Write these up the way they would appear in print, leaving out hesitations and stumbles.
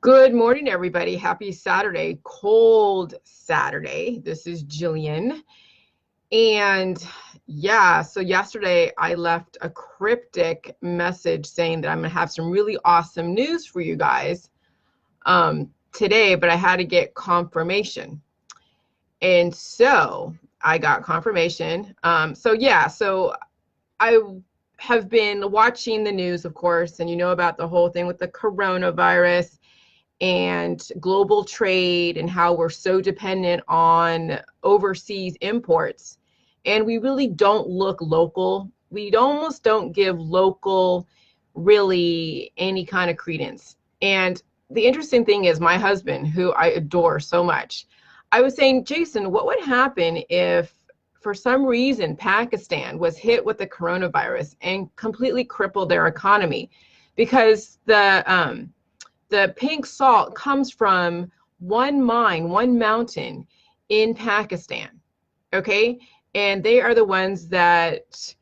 Good morning, everybody. Happy Saturday, cold Saturday. This is Jillian. And yeah, so yesterday I left a cryptic message saying that I'm going to have some really awesome news for you guys today, but I had to get confirmation. And so I got confirmation. So I have been watching the news, of course, and you know about the whole thing with the coronavirus and global trade and how we're so dependent on overseas imports. And we really don't look local. We almost don't give local really any kind of credence. And the interesting thing is my husband, who I adore so much, I was saying, Jason, what would happen if for some reason Pakistan was hit with the coronavirus and completely crippled their economy? Because the pink salt comes from one mine, one mountain in Pakistan, okay? And they are the ones that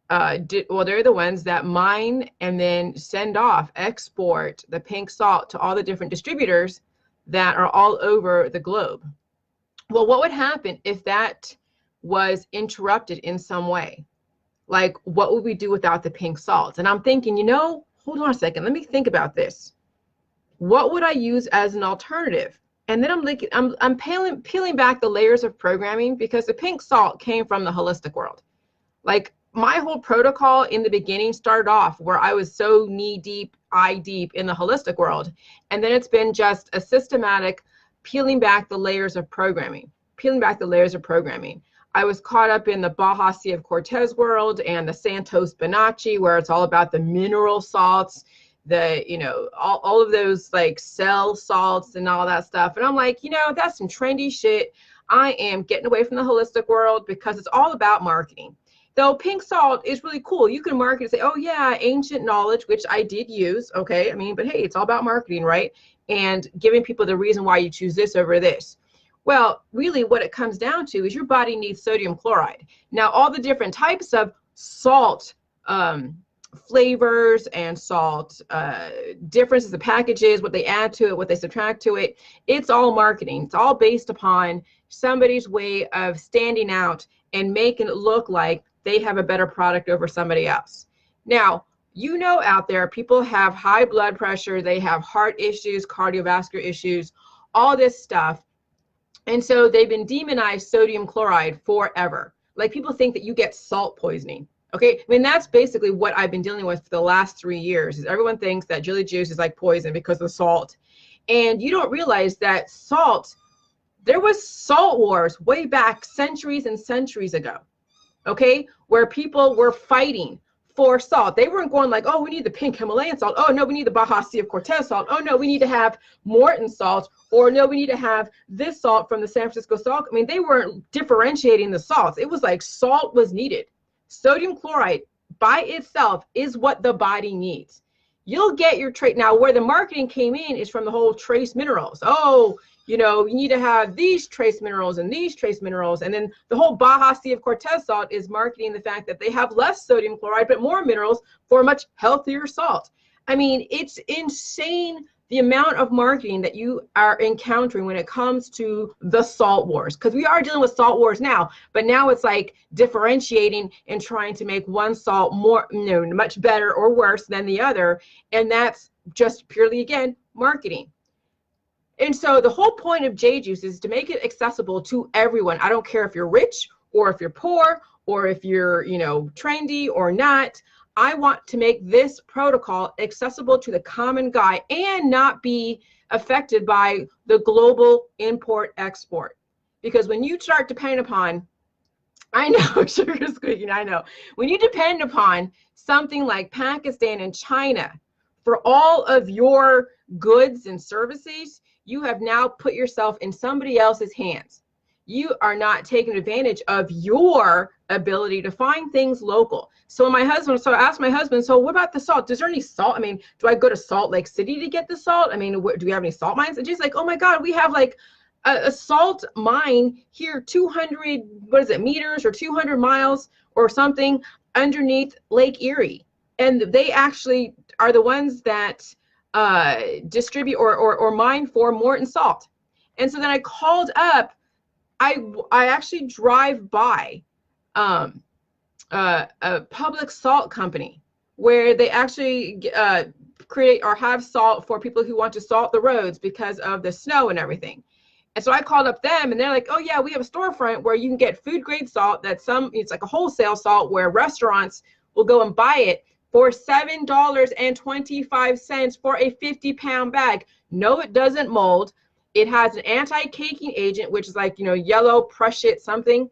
they're the ones that mine and then send off, export the pink salt to all the different distributors that are all over the globe. Well, what would happen if that was interrupted in some way? Like, what would we do without the pink salt? And I'm thinking, hold on a second, let me think about this. What would I use as an alternative? And then I'm peeling back the layers of programming, because the pink salt came from the holistic world. Like, my whole protocol in the beginning started off where I was so knee deep, eye deep in the holistic world. And then it's been just a systematic peeling back the layers of programming. I was caught up in the Baja Sea of Cortez world and the Santos Bonacci, where it's all about the mineral salts, all of those like cell salts and all that stuff. And I'm like, that's some trendy shit. I am getting away from the holistic world because it's all about marketing. Though pink salt is really cool. You can market and say, oh yeah, ancient knowledge, which I did use. Okay. But hey, it's all about marketing, right? And giving people the reason why you choose this over this. Well, really what it comes down to is your body needs sodium chloride. Now, all the different types of salt, flavors and salt, differences of packages, what they add to it, what they subtract to it, it's all marketing. It's all based upon somebody's way of standing out and making it look like they have a better product over somebody else. Now, out there, people have high blood pressure, they have heart issues, cardiovascular issues, all this stuff. And so they've been demonized sodium chloride forever. Like, people think that you get salt poisoning. Okay, that's basically what I've been dealing with for the last 3 years. Is everyone thinks that Jilly juice is like poison because of salt. And you don't realize that salt, there was salt wars way back centuries and centuries ago, okay, where people were fighting for salt. They weren't going like, oh, we need the pink Himalayan salt. Oh, no, we need the Baja Sea of Cortez salt. Oh, no, we need to have Morton salt. Or no, we need to have this salt from the San Francisco salt. They weren't differentiating the salts. It was like salt was needed. Sodium chloride by itself is what the body needs. You'll get your trace. Now, where the marketing came in is from the whole trace minerals. Oh, you need to have these trace minerals and these trace minerals. And then the whole Baja Sea of Cortez salt is marketing the fact that they have less sodium chloride, but more minerals for a much healthier salt. It's insane the amount of marketing that you are encountering when it comes to the salt wars, because we are dealing with salt wars now, but now it's like differentiating and trying to make one salt more, much better or worse than the other. And that's just purely, again, marketing. And so the whole point of J Juice is to make it accessible to everyone. I don't care if you're rich or if you're poor or if you're, trendy or not. I want to make this protocol accessible to the common guy and not be affected by the global import-export. Because when you start depending upon, I know, sugar squeaking, I know. When you depend upon something like Pakistan and China for all of your goods and services, you have now put yourself in somebody else's hands. You are not taking advantage of your ability to find things local. So I asked my husband, so what about the salt? Is there any salt? Do I go to Salt Lake City to get the salt? Do we have any salt mines? And she's like, oh my God, we have like a salt mine here, 200, meters or 200 miles or something underneath Lake Erie. And they actually are the ones that distribute or mine for Morton salt. And so then I called up, I actually drive by a public salt company where they actually create or have salt for people who want to salt the roads because of the snow and everything. And so I called up them and they're like, oh yeah, we have a storefront where you can get food grade salt it's like a wholesale salt where restaurants will go and buy it for $7.25 for a 50-pound bag. No, it doesn't mold. It has an anti-caking agent, which is like, yellow prussiate something.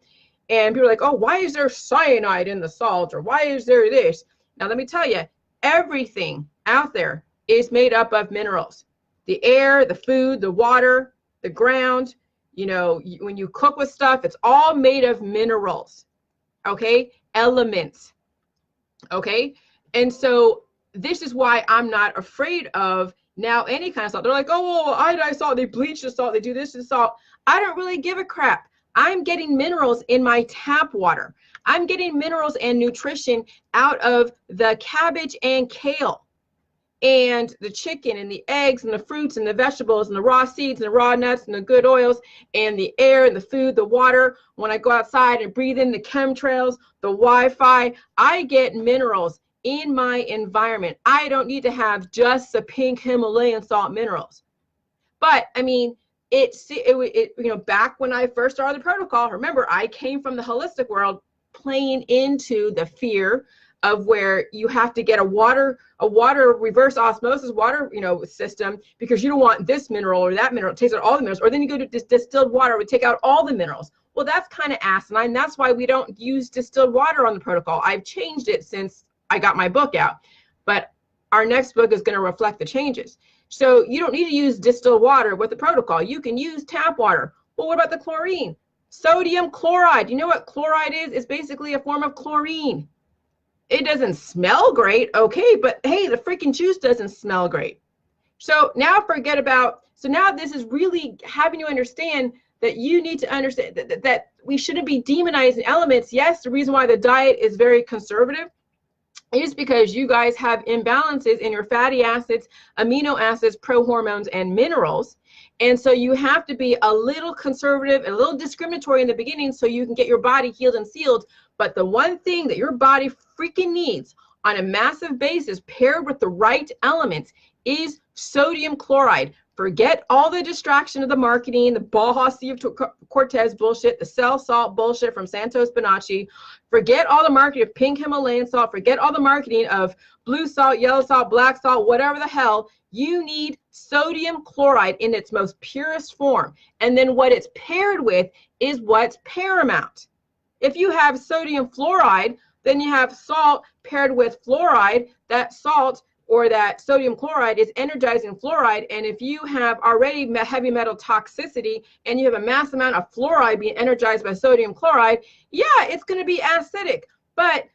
And people are like, oh, why is there cyanide in the salt? Or why is there this? Now, let me tell you, everything out there is made up of minerals. The air, the food, the water, the ground, when you cook with stuff, it's all made of minerals, okay? Elements, okay? And so this is why I'm not afraid of now any kind of salt. They're like, oh, well, iodized salt, they bleach the salt, they do this to salt. I don't really give a crap. I'm getting minerals in my tap water. I'm getting minerals and nutrition out of the cabbage and kale and the chicken and the eggs and the fruits and the vegetables and the raw seeds and the raw nuts and the good oils and the air and the food, the water. When I go outside and breathe in the chemtrails, the Wi-Fi, I get minerals in my environment. I don't need to have just the pink Himalayan salt minerals. But I mean, back when I first started the protocol, remember, I came from the holistic world playing into the fear of where you have to get a water reverse osmosis water, system because you don't want this mineral or that mineral. It takes out all the minerals, or then you go to distilled water, would take out all the minerals. Well, that's kind of asinine. That's why we don't use distilled water on the protocol. I've changed it since I got my book out, but our next book is going to reflect the changes. So you don't need to use distilled water with the protocol. You can use tap water. Well, what about the chlorine? Sodium chloride. You know what chloride is? It's basically a form of chlorine. It doesn't smell great, okay, but hey, the freaking juice doesn't smell great. So now now this is really having you understand that you need to understand that we shouldn't be demonizing elements. Yes, the reason why the diet is very conservative is because you guys have imbalances in your fatty acids, amino acids, prohormones, and minerals. And so you have to be a little conservative and a little discriminatory in the beginning so you can get your body healed and sealed. But the one thing that your body freaking needs on a massive basis paired with the right elements is sodium chloride. Forget all the distraction of the marketing, the Baja Sea of Cortez bullshit, the cell salt bullshit from Santos Bonacci. Forget all the marketing of pink Himalayan salt. Forget all the marketing of blue salt, yellow salt, black salt, whatever the hell. You need sodium chloride in its most purest form. And then what it's paired with is what's paramount. If you have sodium fluoride, then you have salt paired with fluoride. That salt or that sodium chloride is energizing fluoride. And if you have already heavy metal toxicity and you have a mass amount of fluoride being energized by sodium chloride, yeah, it's going to be acidic. But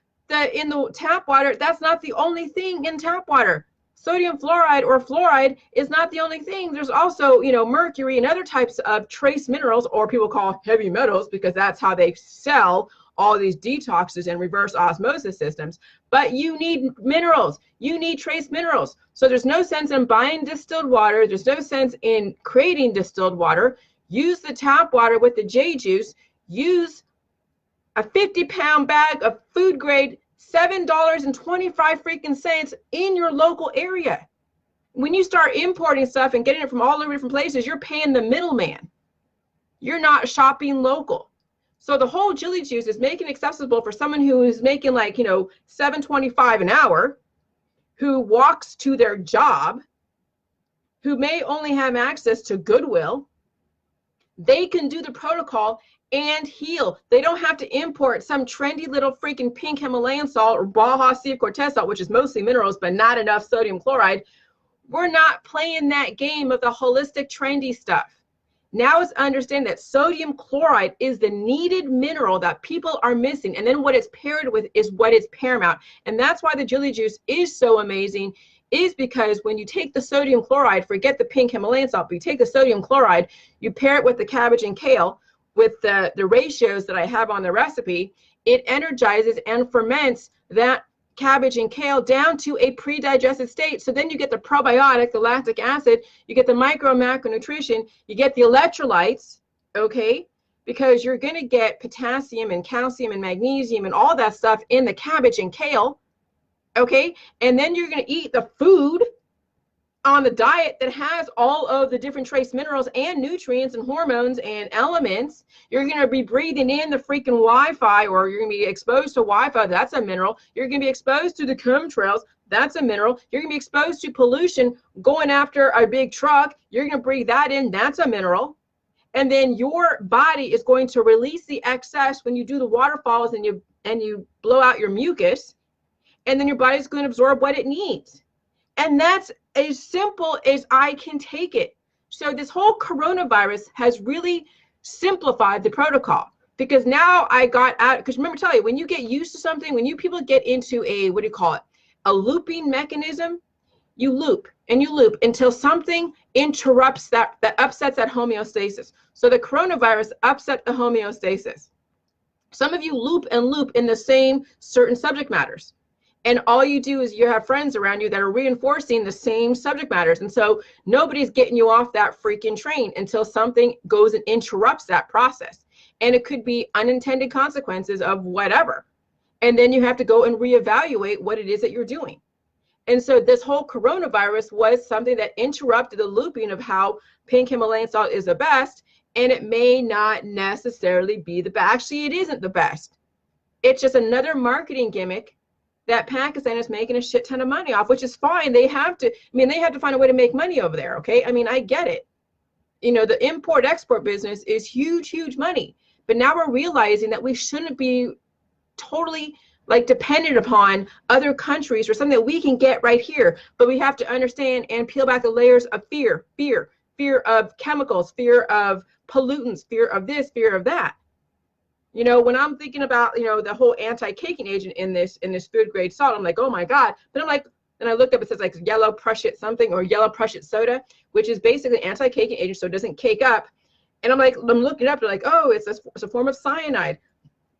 in the tap water, that's not the only thing in tap water. Sodium fluoride or fluoride is not the only thing. There's also, mercury and other types of trace minerals, or people call heavy metals because that's how they sell all these detoxes and reverse osmosis systems. But you need minerals. You need trace minerals. So there's no sense in buying distilled water. There's no sense in creating distilled water. Use the tap water with the J juice. Use a 50-pound bag of food grade $7.25 freaking cents in your local area. When you start importing stuff and getting it from all over different places, you're paying the middleman. You're not shopping local. So the whole Jilly juice is making it accessible for someone who is making like, $7.25 an hour, who walks to their job, who may only have access to Goodwill. They can do the protocol and heal. They don't have to import some trendy little freaking pink Himalayan salt or Baja Sea of Cortez salt, which is mostly minerals, but not enough sodium chloride. We're not playing that game of the holistic trendy stuff. Now it's understand that sodium chloride is the needed mineral that people are missing. And then what it's paired with is what is paramount. And that's why the Jilly juice is so amazing, is because when you take the sodium chloride, forget the pink Himalayan salt, but you take the sodium chloride, you pair it with the cabbage and kale, with the ratios that I have on the recipe, it energizes and ferments that cabbage and kale down to a pre-digested state. So then you get the probiotic, the lactic acid, you get the micro and macronutrition, you get the electrolytes, okay? Because you're going to get potassium and calcium and magnesium and all that stuff in the cabbage and kale, okay? And then you're going to eat the food on the diet that has all of the different trace minerals and nutrients and hormones and elements. You're going to be breathing in the freaking Wi-Fi, or you're going to be exposed to Wi-Fi. That's a mineral. You're going to be exposed to the chemtrails. That's a mineral. You're going to be exposed to pollution going after a big truck. You're going to breathe that in. That's a mineral. And then your body is going to release the excess when you do the waterfalls and you blow out your mucus. And then your body's going to absorb what it needs. And that's as simple as I can take it. So this whole coronavirus has really simplified the protocol, because now I got out, because remember, tell you, when you get used to something, when you people get into a, what do you call it? A looping mechanism, you loop and you loop until something interrupts that upsets that homeostasis. So the coronavirus upset the homeostasis. Some of you loop and loop in the same certain subject matters. And all you do is you have friends around you that are reinforcing the same subject matters. And so nobody's getting you off that freaking train until something goes and interrupts that process. And it could be unintended consequences of whatever. And then you have to go and reevaluate what it is that you're doing. And so this whole coronavirus was something that interrupted the looping of how pink Himalayan salt is the best. And it may not necessarily be the best. Actually, it isn't the best. It's just another marketing gimmick that Pakistan is making a shit ton of money off, which is fine. They have to, they have to find a way to make money over there, okay? I get it. You know, the import-export business is huge, huge money. But now we're realizing that we shouldn't be totally like dependent upon other countries for something that we can get right here. But we have to understand and peel back the layers of fear of chemicals, fear of pollutants, fear of this, fear of that. You know, when I'm thinking about, you know, the whole anti-caking agent in this food grade salt, I'm like, oh my God. But I'm like, and I looked up, it says like yellow Prussian something, or yellow Prussian soda, which is basically anti-caking agent, so it doesn't cake up. And I'm like, I'm looking it up, they're like, oh, it's a form of cyanide.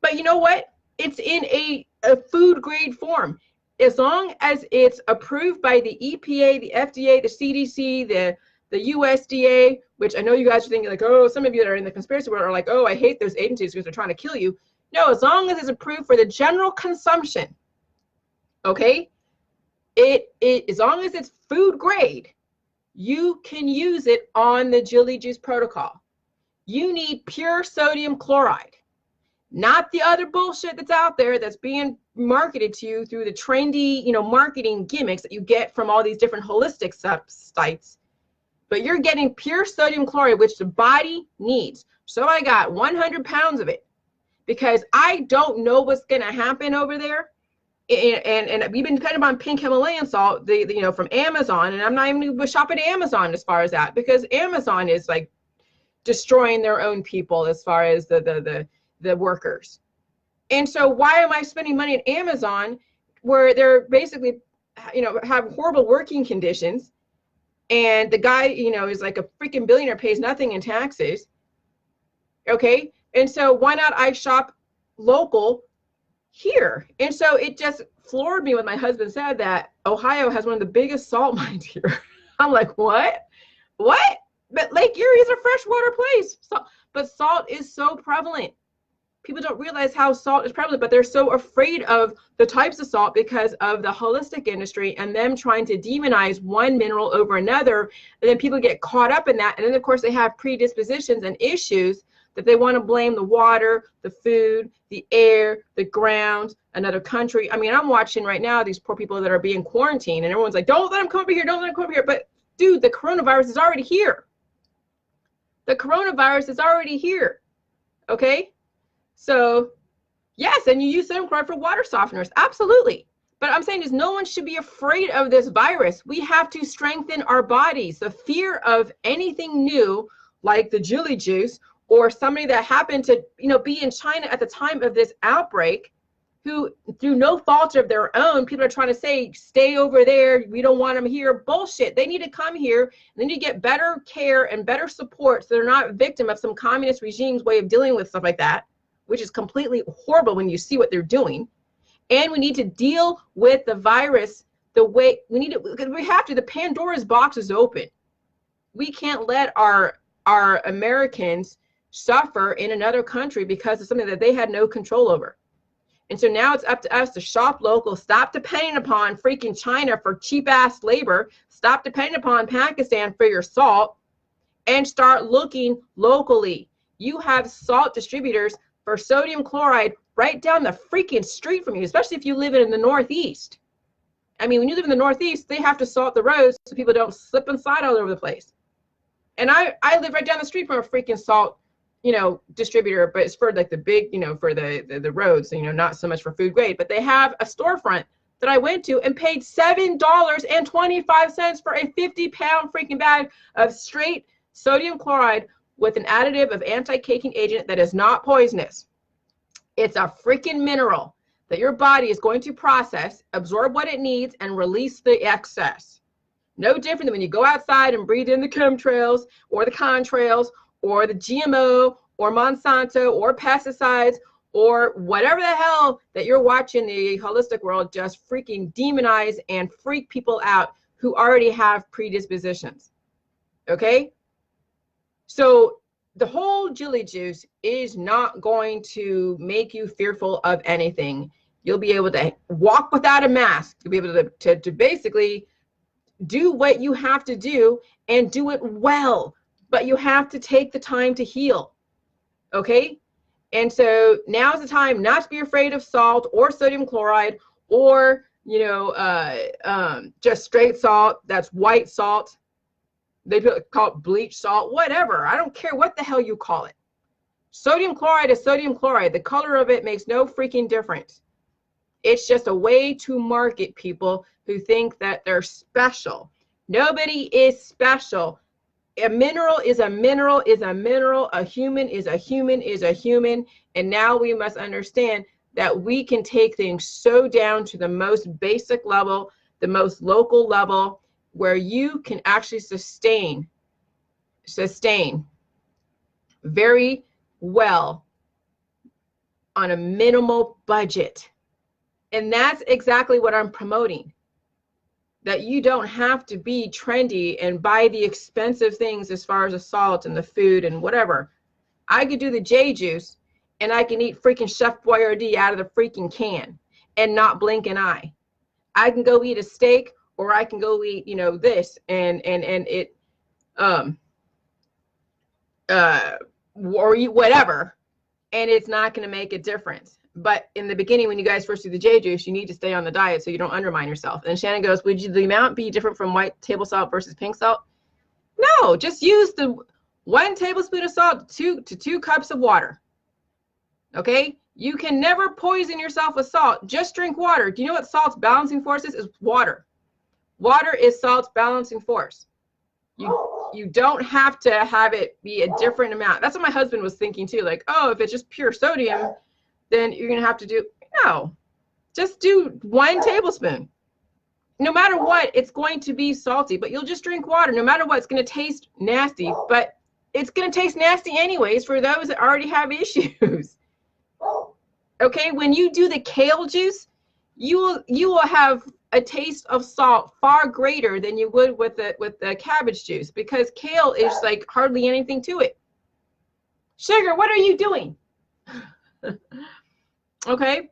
But you know what? It's in a food grade form. As long as it's approved by the EPA, the FDA, the CDC, the USDA, which I know you guys are thinking like, oh, some of you that are in the conspiracy world are like, oh, I hate those agencies because they're trying to kill you. No, as long as it's approved for the general consumption, okay, as long as it's food grade, you can use it on the Jilly Juice protocol. You need pure sodium chloride, not the other bullshit that's out there that's being marketed to you through the trendy, you know, marketing gimmicks that you get from all these different holistic sites. But you're getting pure sodium chloride, which the body needs. So I got 100 pounds of it, because I don't know what's going to happen over there. And we've been dependent on pink Himalayan salt, you know, from Amazon. And I'm not even going to shop at Amazon as far as that, because Amazon is like destroying their own people as far as the workers. And so why am I spending money at Amazon where they're basically, you know, have horrible working conditions? And the guy, you know, is like a freaking billionaire, pays nothing in taxes. Okay. And so why not I shop local here? And so it just floored me when my husband said that Ohio has one of the biggest salt mines here. I'm like, what? But Lake Erie is a freshwater place. But salt is so prevalent. People don't realize how salt is prevalent, but they're so afraid of the types of salt because of the holistic industry and them trying to demonize one mineral over another. And then people get caught up in that. And then, of course, they have predispositions and issues that they want to blame the water, the food, the air, the ground, another country. I'm watching right now these poor people that are being quarantined, and everyone's like, don't let them come over here, don't let them come over here. But, dude, the coronavirus is already here. The coronavirus is already here, okay? So, yes, and you use sodium chloride for water softeners, absolutely. But I'm saying is no one should be afraid of this virus. We have to strengthen our bodies. The fear of anything new, like the Jilly juice, or somebody that happened to, you know, be in China at the time of this outbreak, who, through no fault of their own, people are trying to say, stay over there, we don't want them here. Bullshit. They need to come here, and they need to get better care and better support so they're not a victim of some communist regime's way of dealing with stuff like that, which is completely horrible when you see what they're doing. And we need to deal with the virus the way we need to, because we have to. The Pandora's box is open. We can't let our Americans suffer in another country because of something that they had no control over. And so now it's up to us to shop local, stop depending upon freaking China for cheap ass labor, stop depending upon Pakistan for your salt, and start looking locally. You have salt distributors for sodium chloride right down the freaking street from you, especially if you live in the Northeast. I mean, when you live in the Northeast, they have to salt the roads so people don't slip and slide all over the place. And I live right down the street from a freaking salt, distributor, but it's for like the big, for the roads, not so much for food grade, but they have a storefront that I went to and paid $7.25 for a 50-pound freaking bag of straight sodium chloride with an additive of anti-caking agent that is not poisonous. It's a freaking mineral that your body is going to process, absorb what it needs, and release the excess. No different than when you go outside and breathe in the chemtrails or the contrails or the GMO or Monsanto or pesticides or whatever the hell that you're watching the holistic world just freaking demonize and freak people out who already have predispositions. Okay? So the whole Jilly juice is not going to make you fearful of anything. You'll be able to walk without a mask. You'll be able to basically do what you have to do and do it well, but you have to take the time to heal. Okay? And so now's the time not to be afraid of salt or sodium chloride or, just straight salt. That's white salt. They call it bleach salt, whatever. I don't care what the hell you call it. Sodium chloride is sodium chloride. The color of it makes no freaking difference. It's just a way to market people who think that they're special. Nobody is special. A mineral is a mineral is a mineral. A human is a human is a human. And now we must understand that we can take things so down to the most basic level, the most local level, where you can actually sustain very well on a minimal budget. And that's exactly what I'm promoting. That you don't have to be trendy and buy the expensive things as far as the salt and the food and whatever. I could do the J juice and I can eat freaking Chef Boyardee out of the freaking can and not blink an eye. I can go eat a steak or I can go eat, this and it, or eat whatever, and it's not going to make a difference. But in the beginning, when you guys first do the J juice, you need to stay on the diet so you don't undermine yourself. And Shannon goes, would the amount be different from white table salt versus pink salt? No, just use the 1 tablespoon of salt to 2 cups of water. Okay? You can never poison yourself with salt. Just drink water. Do you know what salt's balancing force is? It's water. Water is salt's balancing force. You don't have to have it be a different amount. That's what my husband was thinking too. Like, oh, if it's just pure sodium, then you're going to have to do, no, just do 1 tablespoon. No matter what, it's going to be salty, but you'll just drink water. No matter what, it's going to taste nasty, but it's going to taste nasty anyways for those that already have issues. Okay, when you do the kale juice, you will have a taste of salt far greater than you would with the cabbage juice, because kale is like hardly anything to it. Sugar, what are you doing? Okay.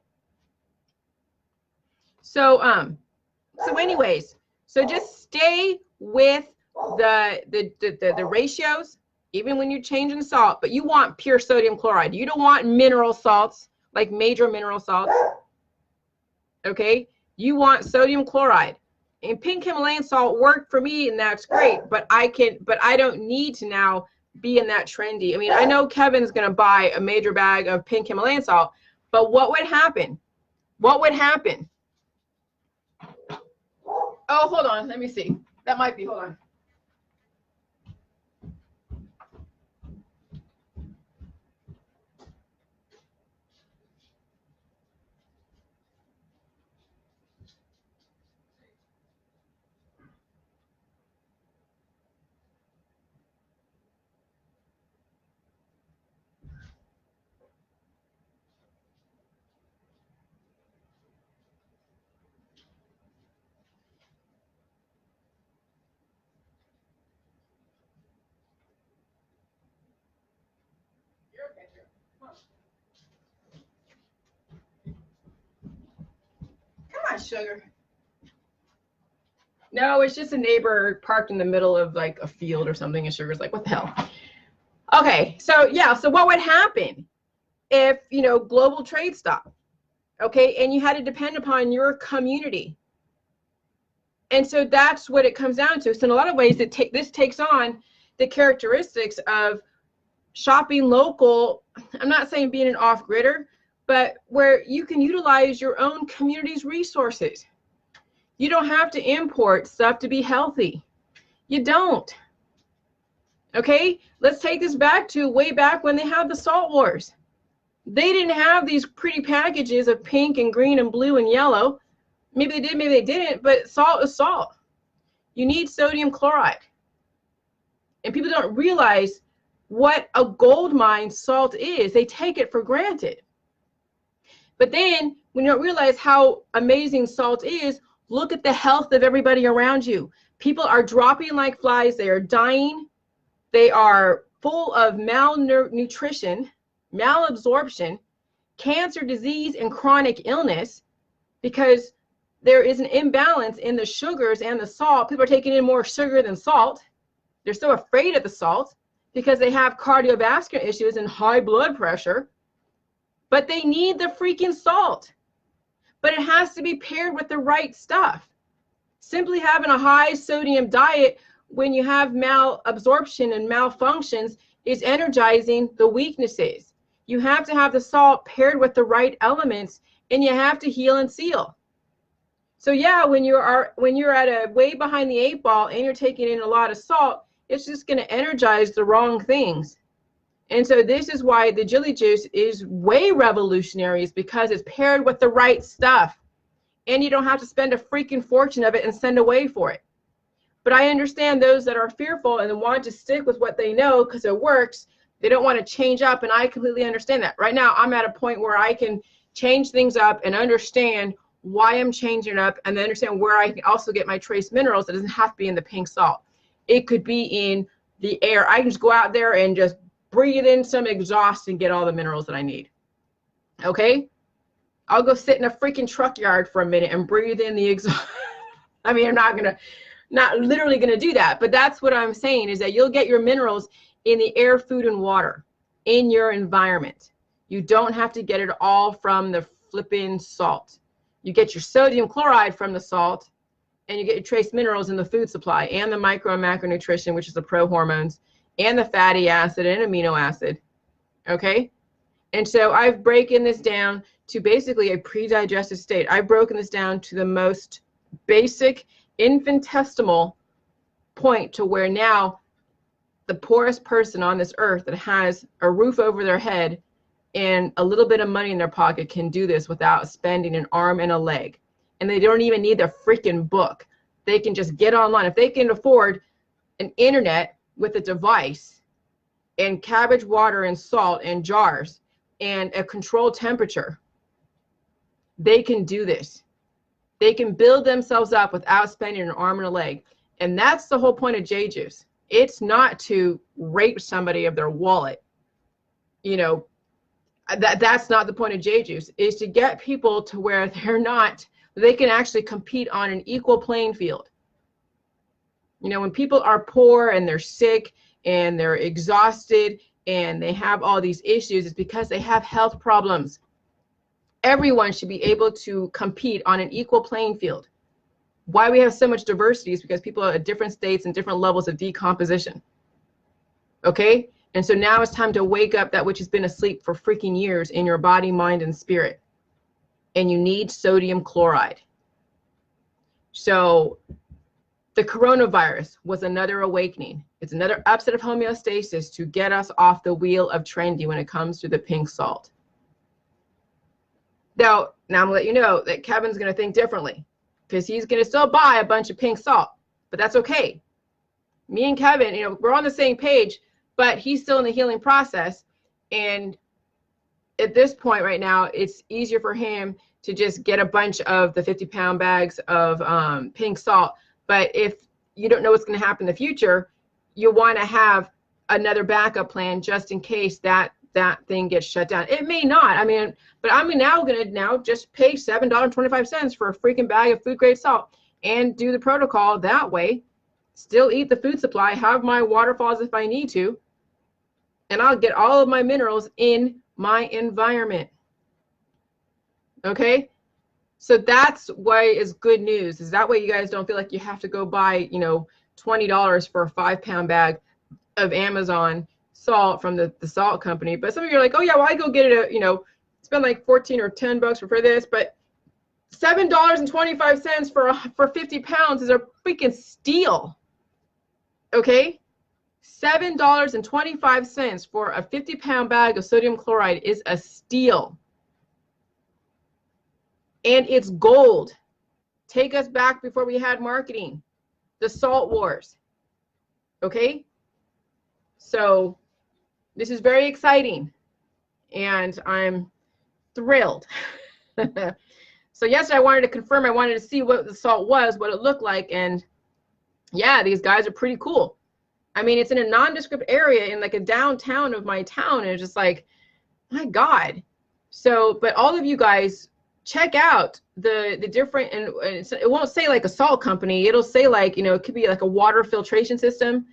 So anyways, so just stay with the ratios, even when you're changing the salt, but you want pure sodium chloride. You don't want mineral salts, like major mineral salts. Okay. You want sodium chloride. And pink Himalayan salt worked for me, and that's great, but I don't need to now be in that trendy. I mean, I know Kevin's going to buy a major bag of pink Himalayan salt, but what would happen? What would happen? Oh, hold on. Let me see. That might be, hold on. not sugar. No, it's just a neighbor parked in the middle of like a field or something, and Sugar's like, what the hell? Okay, so yeah, so what would happen if, you know, global trade stopped? Okay, and you had to depend upon your community. And so that's what it comes down to. So in a lot of ways, this takes on the characteristics of shopping local. I'm not saying being an off-gridder, but where you can utilize your own community's resources. You don't have to import stuff to be healthy. You don't. Okay, let's take this back to way back when they had the salt wars. They didn't have these pretty packages of pink and green and blue and yellow. Maybe they did, maybe they didn't, but salt is salt. You need sodium chloride. And people don't realize what a gold mine salt is. They take it for granted. But then when you don't realize how amazing salt is, look at the health of everybody around you. People are dropping like flies. They are dying. They are full of malnutrition, malabsorption, cancer, disease, and chronic illness because there is an imbalance in the sugars and the salt. People are taking in more sugar than salt. They're so afraid of the salt because they have cardiovascular issues and high blood pressure, but they need the freaking salt. But it has to be paired with the right stuff. Simply having a high sodium diet when you have malabsorption and malfunctions is energizing the weaknesses. You have to have the salt paired with the right elements, and you have to heal and seal. So yeah, when you're at a way behind the 8 ball and you're taking in a lot of salt, it's just going to energize the wrong things. And so this is why the Jilly juice is way revolutionary, is because it's paired with the right stuff. And you don't have to spend a freaking fortune of it and send away for it. But I understand those that are fearful and want to stick with what they know because it works. They don't want to change up, and I completely understand that. Right now, I'm at a point where I can change things up and understand why I'm changing up, and then understand where I can also get my trace minerals. It doesn't have to be in the pink salt. It could be in the air. I can just go out there and just breathe in some exhaust and get all the minerals that I need. Okay? I'll go sit in a freaking truck yard for a minute and breathe in the exhaust. I mean, I'm not literally gonna do that, but that's what I'm saying, is that you'll get your minerals in the air, food, and water in your environment. You don't have to get it all from the flipping salt. You get your sodium chloride from the salt, and you get your trace minerals in the food supply, and the micro and macronutrition, which is the prohormones, and the fatty acid and amino acid. Okay? And so I've broken this down to basically a pre-digested state. I've broken this down to the most basic, infinitesimal point, to where now the poorest person on this earth that has a roof over their head and a little bit of money in their pocket can do this without spending an arm and a leg. And they don't even need the freaking book. They can just get online. If they can afford an internet with a device and cabbage water and salt and jars and a controlled temperature, they can do this. They can build themselves up without spending an arm and a leg. And that's the whole point of J Juice. It's not to rape somebody of their wallet. You know, that's not the point of J Juice, is to get people to where they can actually compete on an equal playing field. You know, when people are poor and they're sick and they're exhausted and they have all these issues, it's because they have health problems. Everyone should be able to compete on an equal playing field. Why we have so much diversity is because people are at different states and different levels of decomposition. Okay? And so now it's time to wake up that which has been asleep for freaking years in your body, mind, and spirit. And you need sodium chloride. So the coronavirus was another awakening. It's another upset of homeostasis to get us off the wheel of trendy when it comes to the pink salt. Now I'm gonna let you know that Kevin's gonna think differently, because he's gonna still buy a bunch of pink salt, but that's okay. Me and Kevin, you know, we're on the same page, but he's still in the healing process. And at this point right now, it's easier for him to just get a bunch of the 50-pound bags of pink salt. But if you don't know what's going to happen in the future, you want to have another backup plan just in case that that thing gets shut down. It may not. I mean, but I'm now going to just pay $7.25 for a freaking bag of food grade salt and do the protocol that way. Still eat the food supply, have my waterfalls if I need to, and I'll get all of my minerals in my environment. Okay? So that's why it's good news, is that way you guys don't feel like you have to go buy, $20 for a 5-pound bag of Amazon salt from the salt company. But some of you are like, oh yeah, well I go get it, spend like 14 or 10 bucks for this, but $7.25 for 50 pounds is a freaking steal. Okay? $7.25 for a 50-pound bag of sodium chloride is a steal. And it's gold. Take us back before we had marketing. The salt wars. Okay? So this is very exciting. And I'm thrilled. So yesterday I wanted to confirm, I wanted to see what the salt was, what it looked like. And yeah, these guys are pretty cool. I mean, it's in a nondescript area in like a downtown of my town. And it's just like, my God. So, but all of you guys, check out the different, and it won't say like a salt company. It'll say like, it could be like a water filtration system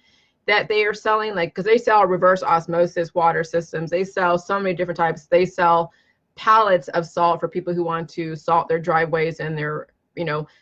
that they are selling, like, because they sell reverse osmosis water systems. They sell so many different types. They sell pallets of salt for people who want to salt their driveways and their,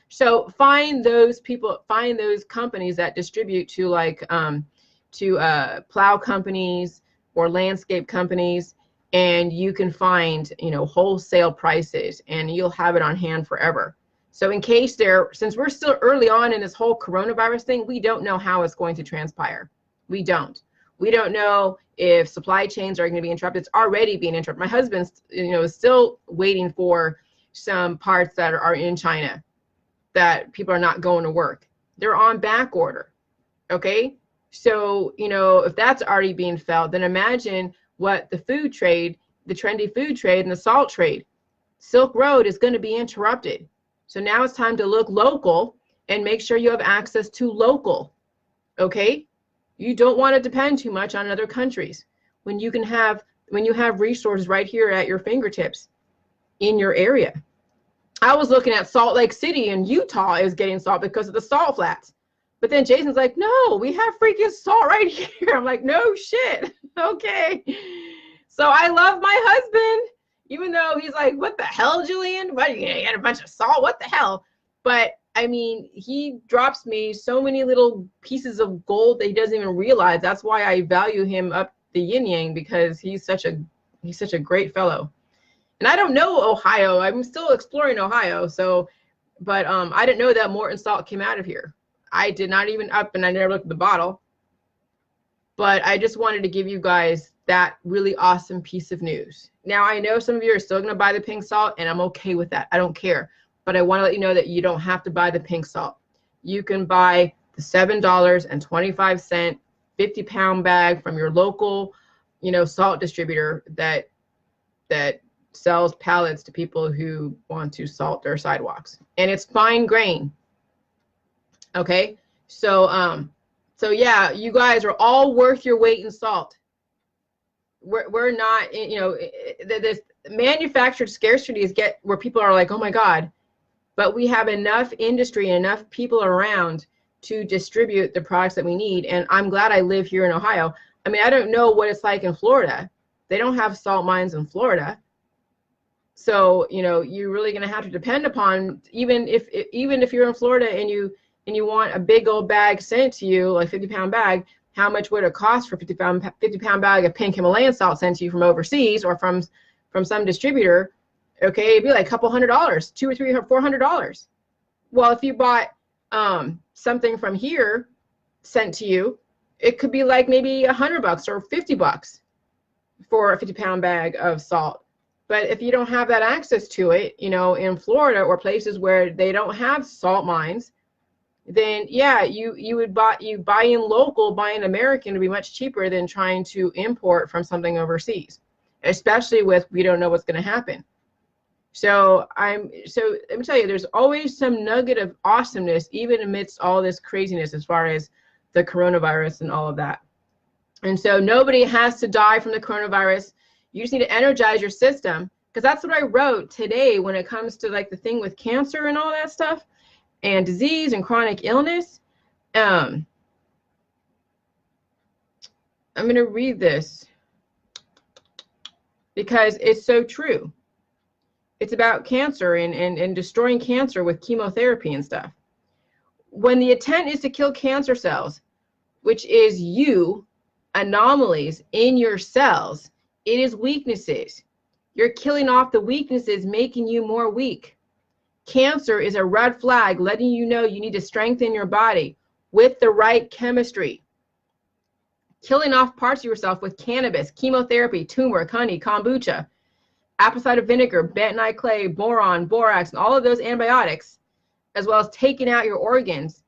so find those people, find those companies that distribute to like, plow companies or landscape companies, and you can find, wholesale prices, and you'll have it on hand forever. So in case since we're still early on in this whole coronavirus thing, we don't know how it's going to transpire. We don't know if supply chains are going to be interrupted. It's already being interrupted. My husband's, is still waiting for some parts that are in China that people are not going to work. They're on back order. Okay. So, if that's already being felt, then imagine what the food trade, the trendy food trade and the salt trade, Silk Road is going to be interrupted. So now it's time to look local and make sure you have access to local. Okay? You don't want to depend too much on other countries when you have resources right here at your fingertips in your area. I was looking at Salt Lake City in Utah is getting salt because of the salt flats. But then Jason's like, no, we have freaking salt right here. I'm like, no shit. Okay. So I love my husband, even though he's like, what the hell, Jillian? What, you get a bunch of salt? What the hell? But I mean, he drops me so many little pieces of gold that he doesn't even realize. That's why I value him up the yin yang, because he's such a great fellow. And I don't know Ohio. I'm still exploring Ohio. So, but I didn't know that Morton salt came out of here. I did not even and I never looked at the bottle. But I just wanted to give you guys that really awesome piece of news. Now, I know some of you are still going to buy the pink salt, and I'm okay with that. I don't care. But I want to let you know that you don't have to buy the pink salt. You can buy the $7.25 50-pound bag from your local, salt distributor that sells pallets to people who want to salt their sidewalks. And it's fine grain. Okay? So yeah, you guys are all worth your weight in salt. We're not, this manufactured scarcity is where people are like, oh my God, but we have enough industry and enough people around to distribute the products that we need. And I'm glad I live here in Ohio. I mean, I don't know what it's like in Florida. They don't have salt mines in Florida. So, you're really going to have to depend upon, even if you're in Florida and you want a big old bag sent to you, like 50-pound bag, how much would it cost for a 50-pound bag of pink Himalayan salt sent to you from overseas or from some distributor? Okay, it'd be like a couple $100, $200 or $300 or $400. Well, if you bought something from here sent to you, it could be like maybe $100 or $50 for a 50-pound bag of salt. But if you don't have that access to it, in Florida or places where they don't have salt mines, then yeah, you buy in local, buying American would be much cheaper than trying to import from something overseas, especially with we don't know what's going to happen. So let me tell you, there's always some nugget of awesomeness, even amidst all this craziness as far as the coronavirus and all of that. And so nobody has to die from the coronavirus. You just need to energize your system, because that's what I wrote today when it comes to like the thing with cancer and all that stuff and disease and chronic illness. I'm going to read this because it's so true. It's about cancer and destroying cancer with chemotherapy and stuff. When the intent is to kill cancer cells, which is you, anomalies in your cells, it is weaknesses. You're killing off the weaknesses, making you more weak. Cancer is a red flag letting you know you need to strengthen your body with the right chemistry. Killing off parts of yourself with cannabis, chemotherapy, turmeric, honey, kombucha, apple cider vinegar, bentonite clay, boron, borax, and all of those antibiotics, as well as taking out your organs,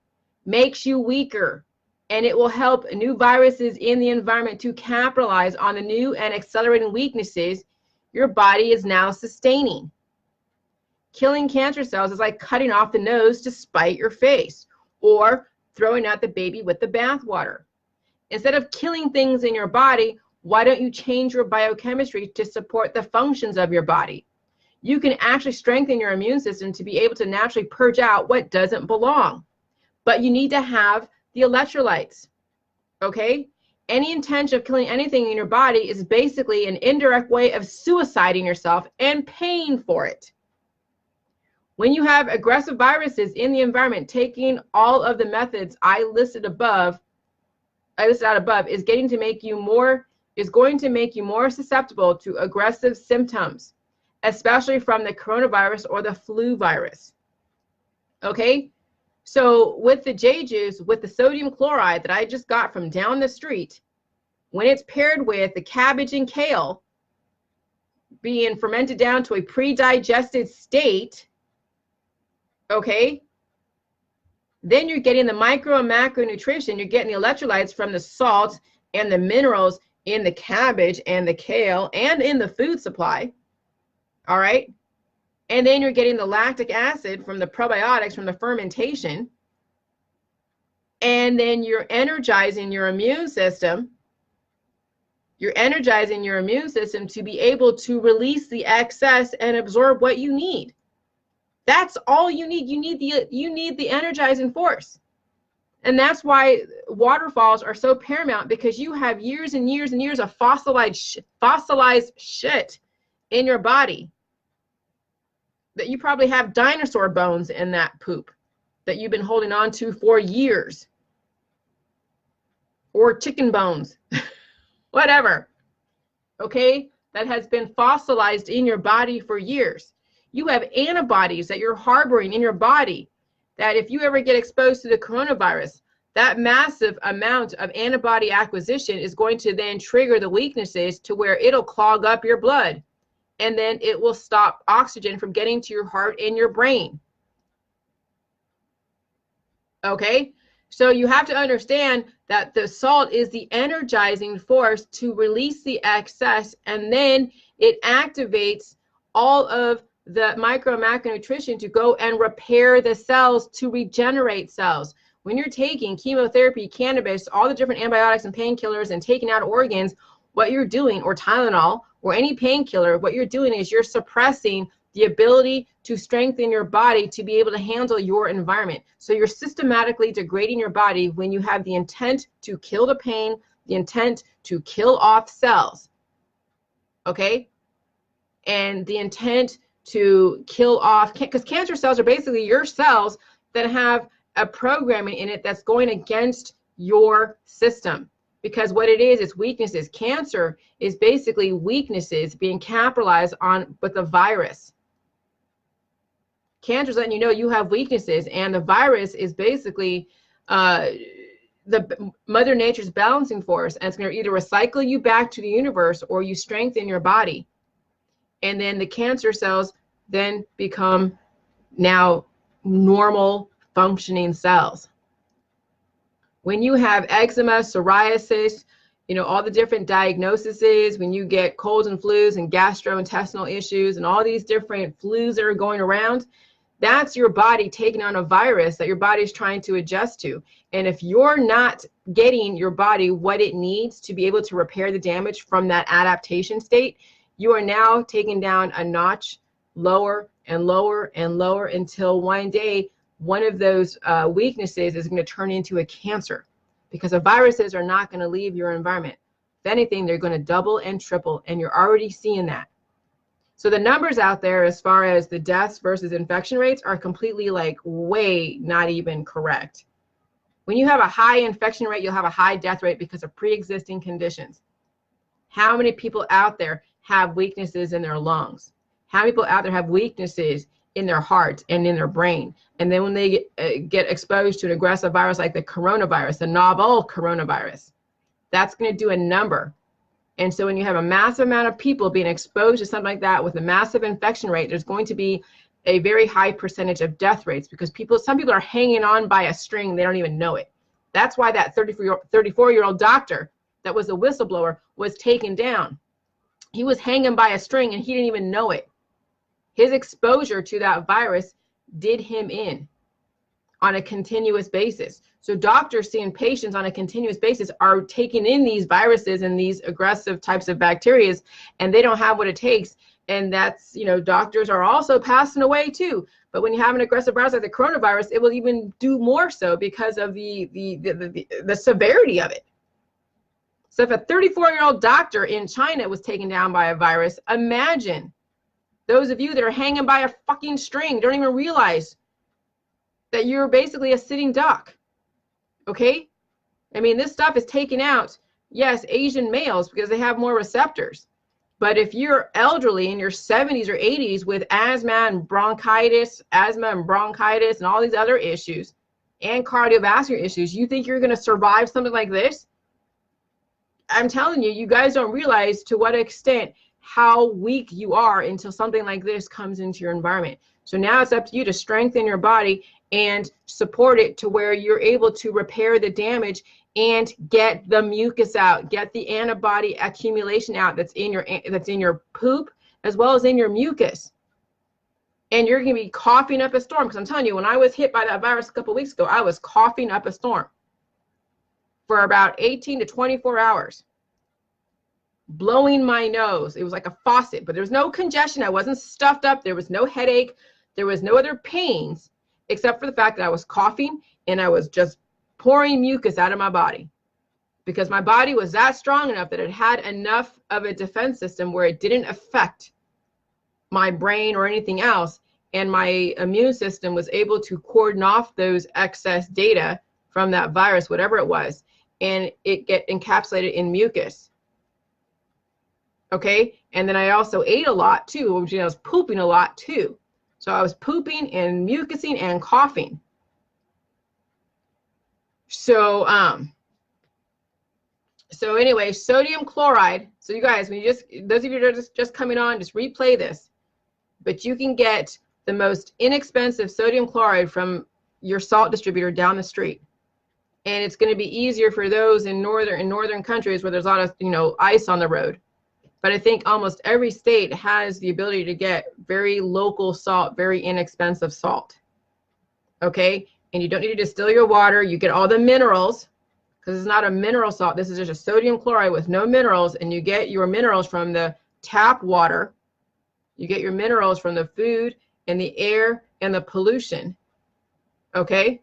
makes you weaker. And it will help new viruses in the environment to capitalize on the new and accelerating weaknesses your body is now sustaining. Killing cancer cells is like cutting off the nose to spite your face, or throwing out the baby with the bathwater. Instead of killing things in your body, why don't you change your biochemistry to support the functions of your body? You can actually strengthen your immune system to be able to naturally purge out what doesn't belong. But you need to have the electrolytes, okay? Any intention of killing anything in your body is basically an indirect way of suiciding yourself and paying for it. When you have aggressive viruses in the environment, taking all of the methods I listed out above is going to make you more susceptible to aggressive symptoms, especially from the coronavirus or the flu virus. Okay? So with the J juice, with the sodium chloride that I just got from down the street, when it's paired with the cabbage and kale being fermented down to a pre-digested state, okay, then you're getting the micro and macronutrition. You're getting the electrolytes from the salt and the minerals in the cabbage and the kale and in the food supply. All right. And then you're getting the lactic acid from the probiotics from the fermentation. And then you're energizing your immune system. You're energizing your immune system to be able to release the excess and absorb what you need. That's all you need. You need the energizing force. And that's why waterfalls are so paramount, because you have years and years and years of fossilized shit in your body. That you probably have dinosaur bones in that poop that you've been holding on to for years. Or chicken bones. Whatever. Okay? That has been fossilized in your body for years. You have antibodies that you're harboring in your body that if you ever get exposed to the coronavirus, that massive amount of antibody acquisition is going to then trigger the weaknesses to where it'll clog up your blood. And then it will stop oxygen from getting to your heart and your brain. Okay? So you have to understand that the salt is the energizing force to release the excess, and then it activates all of the micro and macronutrition to go and repair the cells, to regenerate cells. When you're taking chemotherapy, cannabis, all the different antibiotics and painkillers and taking out organs, what you're doing, or Tylenol, or any painkiller, what you're doing is you're suppressing the ability to strengthen your body to be able to handle your environment. So you're systematically degrading your body when you have the intent to kill the pain, the intent to kill off cells, okay? And the intent to kill off, because cancer cells are basically your cells that have a programming in it that's going against your system. Because what it is weaknesses. Cancer is basically weaknesses being capitalized on with a virus. Cancer is letting you know you have weaknesses, and the virus is basically the Mother Nature's balancing force, and it's going to either recycle you back to the universe or you strengthen your body. And then the cancer cells then become now normal functioning cells. When you have eczema, psoriasis, you know, all the different diagnoses, when you get colds and flus and gastrointestinal issues and all these different flus that are going around, that's your body taking on a virus that your body is trying to adjust to. And if you're not getting your body what it needs to be able to repair the damage from that adaptation state, you are now taken down a notch lower and lower and lower until one day one of those weaknesses is going to turn into a cancer, because the viruses are not going to leave your environment. If anything, they're going to double and triple, and you're already seeing that. So the numbers out there as far as the deaths versus infection rates are completely like way not even correct. When you have a high infection rate, you'll have a high death rate because of pre-existing conditions. How many people out there have weaknesses in their lungs? How many people out there have weaknesses in their heart and in their brain? And then when they get exposed to an aggressive virus like the coronavirus, the novel coronavirus, that's going to do a number. And so when you have a massive amount of people being exposed to something like that with a massive infection rate, there's going to be a very high percentage of death rates, because some people are hanging on by a string. They don't even know it. That's why that 34-year-old doctor that was a whistleblower was taken down. He was hanging by a string and he didn't even know it. His exposure to that virus did him in on a continuous basis. So doctors seeing patients on a continuous basis are taking in these viruses and these aggressive types of bacteria, and they don't have what it takes. And that's, you know, doctors are also passing away too. But when you have an aggressive virus like the coronavirus, it will even do more so because of the severity of it. So if a 34-year-old doctor in China was taken down by a virus, imagine those of you that are hanging by a fucking string, don't even realize that you're basically a sitting duck. Okay? I mean, this stuff is taking out, yes, Asian males because they have more receptors. But if you're elderly in your 70s or 80s with asthma and bronchitis and all these other issues and cardiovascular issues, you think you're going to survive something like this? I'm telling you, you guys don't realize to what extent how weak you are until something like this comes into your environment. So now it's up to you to strengthen your body and support it to where you're able to repair the damage and get the mucus out, get the antibody accumulation out that's in your poop as well as in your mucus. And you're going to be coughing up a storm, because I'm telling you, when I was hit by that virus a couple of weeks ago, I was coughing up a storm for about 18 to 24 hours, blowing my nose. It was like a faucet, but there was no congestion. I wasn't stuffed up. There was no headache. There was no other pains except for the fact that I was coughing and I was just pouring mucus out of my body, because my body was that strong enough that it had enough of a defense system where it didn't affect my brain or anything else. And my immune system was able to cordon off those excess data from that virus, whatever it was, and it get encapsulated in mucus. Okay. And then I also ate a lot too, which I was pooping a lot too. So I was pooping and mucusing and coughing. So, so anyway, sodium chloride. So you guys, when those of you that are just coming on, just replay this, but you can get the most inexpensive sodium chloride from your salt distributor down the street. And it's going to be easier for those in northern countries where there's a lot of, ice on the road. But I think almost every state has the ability to get very local salt, very inexpensive salt. Okay? And you don't need to distill your water. You get all the minerals, because it's not a mineral salt. This is just a sodium chloride with no minerals. And you get your minerals from the tap water. You get your minerals from the food and the air and the pollution. Okay?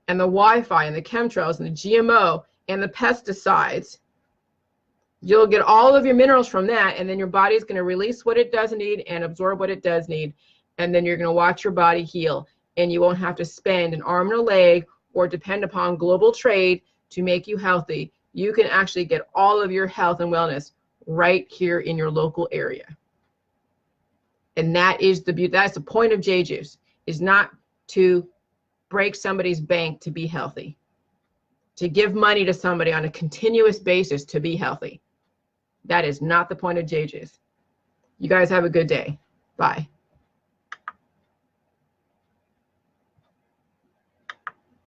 And the Wi-Fi and the chemtrails and the GMO and the pesticides. You'll get all of your minerals from that, and then your body's going to release what it doesn't need and absorb what it does need. And then you're going to watch your body heal, and you won't have to spend an arm and a leg or depend upon global trade to make you healthy. You can actually get all of your health and wellness right here in your local area. And that is that's the point of J Juice, is not to break somebody's bank to be healthy, to give money to somebody on a continuous basis to be healthy. That is not the point of J Juice. You guys have a good day. Bye.